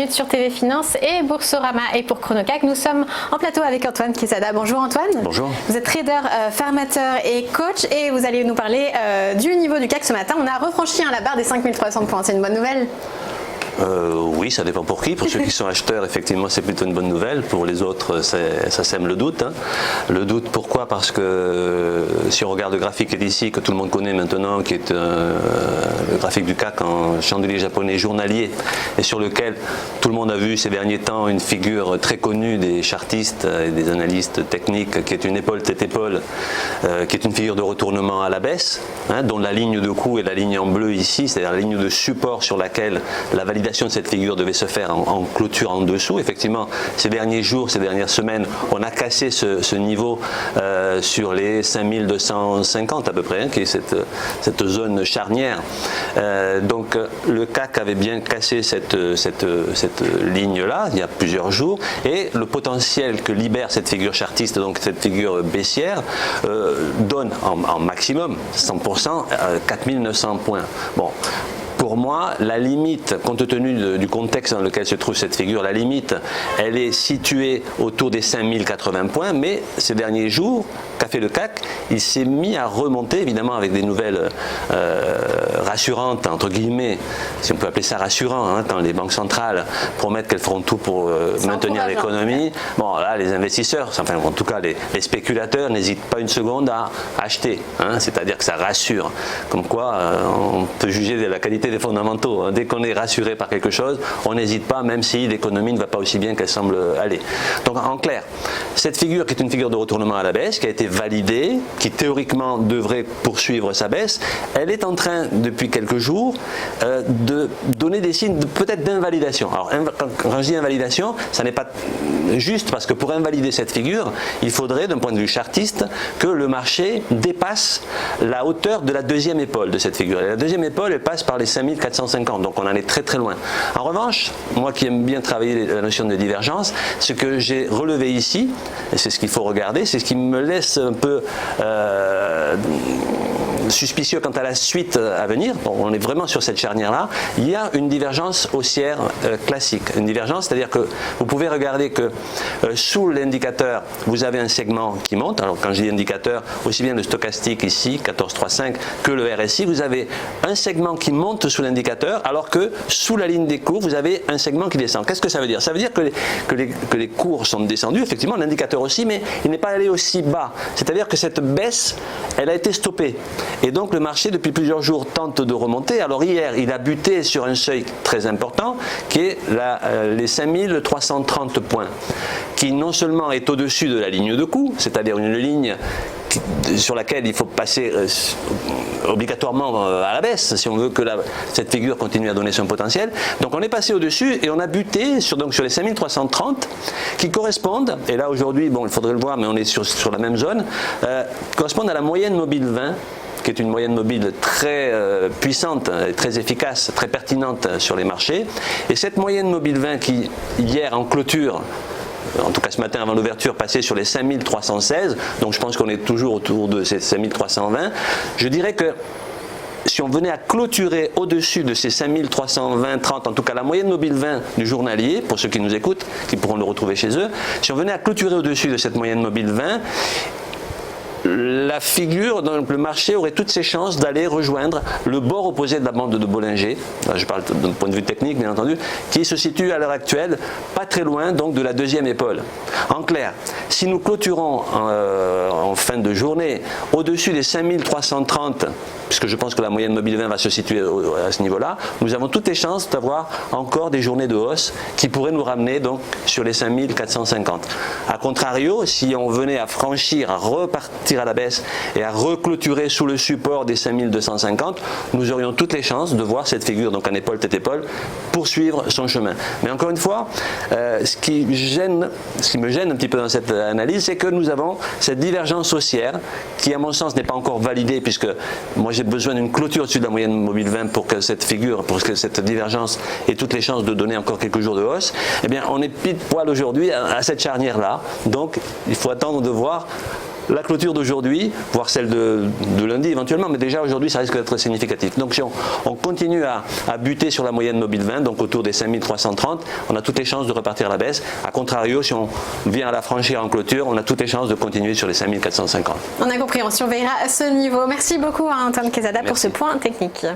êtes sur TV Finance et Boursorama. Et pour Chronocac, nous sommes en plateau avec Antoine Quesada. Bonjour Antoine. Bonjour. Vous êtes trader, formateur et coach et vous allez nous parler du niveau du CAC ce matin. On a refranchi la barre des 5300 points. C'est une bonne nouvelle? Oui, ça dépend pour qui. Pour ceux qui sont acheteurs, effectivement, c'est plutôt une bonne nouvelle. Pour les autres, ça sème le doute. Le doute, pourquoi? Parce que si on regarde le graphique qui est ici, que tout le monde connaît maintenant, qui est le graphique du CAC en chandelier japonais journalier, et sur lequel tout le monde a vu ces derniers temps une figure très connue des chartistes et des analystes techniques, qui est une épaule tête épaule, qui est une figure de retournement à la baisse, dont la ligne de coup est la ligne en bleu ici, c'est-à-dire la ligne de support sur laquelle la validation de cette figure devait se faire en clôture en dessous. Effectivement, ces derniers jours, ces dernières semaines, on a cassé ce niveau sur les 5250 à peu près, qui est cette zone charnière. Donc le CAC avait bien cassé cette ligne-là il y a plusieurs jours, et le potentiel que libère cette figure chartiste, donc cette figure baissière, donne en maximum 100% 4900 points. Bon. Pour moi, la limite, compte tenu du contexte dans lequel se trouve cette figure, la limite, elle est située autour des 5080 points, mais ces derniers jours, qu'a fait le CAC, il s'est mis à remonter, évidemment avec des nouvelles rassurantes, entre guillemets, si on peut appeler ça rassurant, quand les banques centrales promettent qu'elles feront tout pour maintenir l'économie. Bon, là, les investisseurs, enfin en tout cas les spéculateurs, n'hésitent pas une seconde à acheter, c'est-à-dire que ça rassure. Comme quoi, on peut juger de la qualité des fondamentaux. Dès qu'on est rassuré par quelque chose, on n'hésite pas, même si l'économie ne va pas aussi bien qu'elle semble aller. Donc en clair, cette figure qui est une figure de retournement à la baisse, qui a été validée, qui théoriquement devrait poursuivre sa baisse, elle est en train depuis quelques jours de donner des signes peut-être d'invalidation. Alors quand je dis invalidation, ça n'est pas juste, parce que pour invalider cette figure, il faudrait d'un point de vue chartiste que le marché dépasse la hauteur de la deuxième épaule de cette figure. Et la deuxième épaule, elle passe par les 5450, donc on en est très très loin. En revanche, moi qui aime bien travailler la notion de divergence, ce que j'ai relevé ici, et c'est ce qu'il faut regarder, c'est ce qui me laisse un peu suspicieux quant à la suite à venir. Bon, on est vraiment sur cette charnière-là. Il y a une divergence haussière classique. Une divergence, c'est-à-dire que vous pouvez regarder que sous l'indicateur, vous avez un segment qui monte. Alors quand je dis indicateur, aussi bien le stochastique ici, 1435, que le RSI, vous avez un segment qui monte sous l'indicateur, alors que sous la ligne des cours, vous avez un segment qui descend. Qu'est-ce que ça veut dire? Ça veut dire que les cours sont descendus, effectivement, l'indicateur aussi, mais il n'est pas allé aussi bas. C'est-à-dire que cette baisse, elle a été stoppée. Et donc le marché, depuis plusieurs jours, tente de remonter. Alors hier, il a buté sur un seuil très important, qui est les 5330 points, qui non seulement est au-dessus de la ligne de coup, c'est-à-dire une ligne sur laquelle il faut passer obligatoirement à la baisse si on veut que cette figure continue à donner son potentiel. Donc on est passé au-dessus et on a buté sur les 5330 qui correspondent, et là aujourd'hui, bon, il faudrait le voir, mais on est sur la même zone, correspondent à la moyenne mobile 20, qui est une moyenne mobile très puissante, très efficace, très pertinente sur les marchés. Et cette moyenne mobile 20 qui, hier en clôture, en tout cas ce matin avant l'ouverture, passait sur les 5316, donc je pense qu'on est toujours autour de ces 5320. Je dirais que si on venait à clôturer au-dessus de ces 5320-30, en tout cas la moyenne mobile 20 du journalier, pour ceux qui nous écoutent, qui pourront le retrouver chez eux, si on venait à clôturer au-dessus de cette moyenne mobile 20, la figure, donc le marché aurait toutes ses chances d'aller rejoindre le bord opposé de la bande de Bollinger, je parle d'un point de vue technique bien entendu, qui se situe à l'heure actuelle pas très loin donc de la deuxième épaule. En clair, si nous clôturons en fin de journée au-dessus des 5330, puisque je pense que la moyenne mobile 20 va se situer à ce niveau-là, nous avons toutes les chances d'avoir encore des journées de hausse qui pourraient nous ramener donc sur les 5450. A contrario, si on venait à franchir, à repartir à la baisse et à reclôturer sous le support des 5250, nous aurions toutes les chances de voir cette figure, donc en épaule tête épaule, poursuivre son chemin. Mais encore une fois, ce qui me gêne un petit peu dans cette analyse, c'est que nous avons cette divergence haussière qui, à mon sens, n'est pas encore validée, puisque moi j'ai besoin d'une clôture au-dessus de la moyenne mobile 20 pour que cette figure, pour que cette divergence ait toutes les chances de donner encore quelques jours de hausse. Eh bien, on est pile poil aujourd'hui à cette charnière-là, donc il faut attendre de voir la clôture d'aujourd'hui, voire celle de lundi éventuellement, mais déjà aujourd'hui ça risque d'être significatif. Donc si on continue à buter sur la moyenne mobile 20, donc autour des 5330, on a toutes les chances de repartir à la baisse. A contrario, si on vient à la franchir en clôture, on a toutes les chances de continuer sur les 5450. On a compris, on surveillera à ce niveau. Merci beaucoup à Antoine Quezada pour ce point technique.